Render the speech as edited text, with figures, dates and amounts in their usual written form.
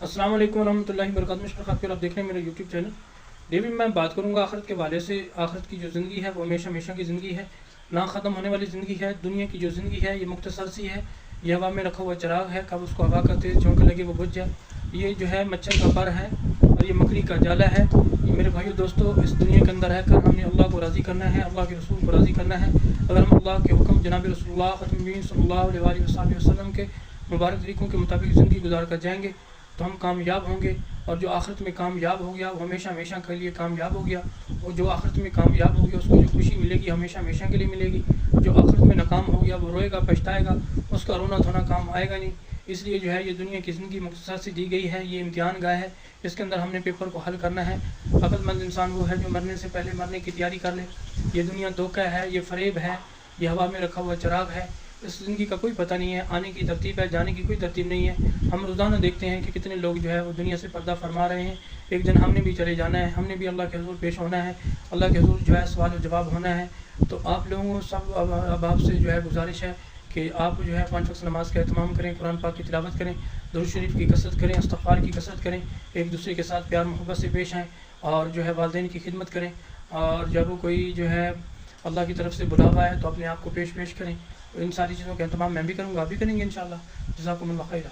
अस्सलाम वालेकुम रहमतुल्लाहि व बरकातहू। मुशफ़िक़ आप देख रहे हैं मेरा यूट्यूब चैनल। डेवी मैं बात करूंगा आखिरत के वाले से। आखिरत की जो ज़िंदगी है वो हमेशा हमेशा की ज़िंदगी है, ना ख़त्म होने वाली ज़िंदगी है। दुनिया की जो ज़िंदगी है ये मुख्तसर सी है। ये हवा में रखा हुआ चिराग है, कब उसको हवा का तेज़ झोंका लगे वो बुझ जाए। ये जो है मच्छर का पर है और ये मकड़ी का जाला है। ये मेरे भाइयों दोस्तों, इस दुनिया के अंदर रहकर हमने अल्लाह को राज़ी करना है, अल्लाह के रसूल को राज़ी करना है। अगर हम अल्लाह के हुक्म जनाब रसूलुल्लाह ख़त्मुन सल्लल्लाहु अलैहि वसल्लम के मुबारक तरीक़ों के मुताबिक ज़िंदगी गुजार कर जाएंगे तो हम कामयाब होंगे। और जो आखिरत में कामयाब हो गया वो हमेशा हमेशा के लिए कामयाब हो गया। और जो आखिरत में कामयाब हो गया उसको जो खुशी मिलेगी हमेशा हमेशा के लिए मिलेगी। जो आखिरत में नाकाम हो गया वो रोएगा, पछताएगा, उसका रोना धोना काम आएगा नहीं। इसलिए जो है ये दुनिया की ज़िंदगी मुख्तसर सी दी गई है। ये इम्तिहान गाह है, इसके अंदर हमने पेपर को हल करना है। अक्लमंद इंसान वो है जो मरने से पहले मरने की तैयारी कर ले। ये दुनिया धोखा है, ये फ़रेब है, ये हवा में रखा हुआ चिराग है। इस ज़िंदगी का कोई पता नहीं है, आने की तरतीब है, जाने की कोई तरतीब नहीं है। हम रोज़ाना देखते हैं कि कितने लोग जो है वो दुनिया से पर्दा फरमा रहे हैं। एक दिन हमने भी चले जाना है, हमने भी अल्लाह के हुज़ूर पेश होना है, अल्लाह के हुज़ूर जो है सवाल और जवाब होना है। तो आप लोगों को सब अब आपसे जो है गुजारिश है कि आप जो है 5 वक्त नमाज़ का एहतमाम करें, कुरान पाक की तिलावत करें, दुरूद शरीफ की कसरत करें, इस्तिग़फ़ार की कसरत करें, एक दूसरे के साथ प्यार मोहब्बत से पेश आएँ और जो है वालिदैन की खिदमत करें। और जब कोई जो है अल्लाह की तरफ से बुलावा है तो अपने आप को पेश करें। इन सारी चीज़ों का एहतमाम मैं भी करूँगा, आप भी करेंगे इंशाअल्लाह। जज़ाकुमुल्लाह खैरा।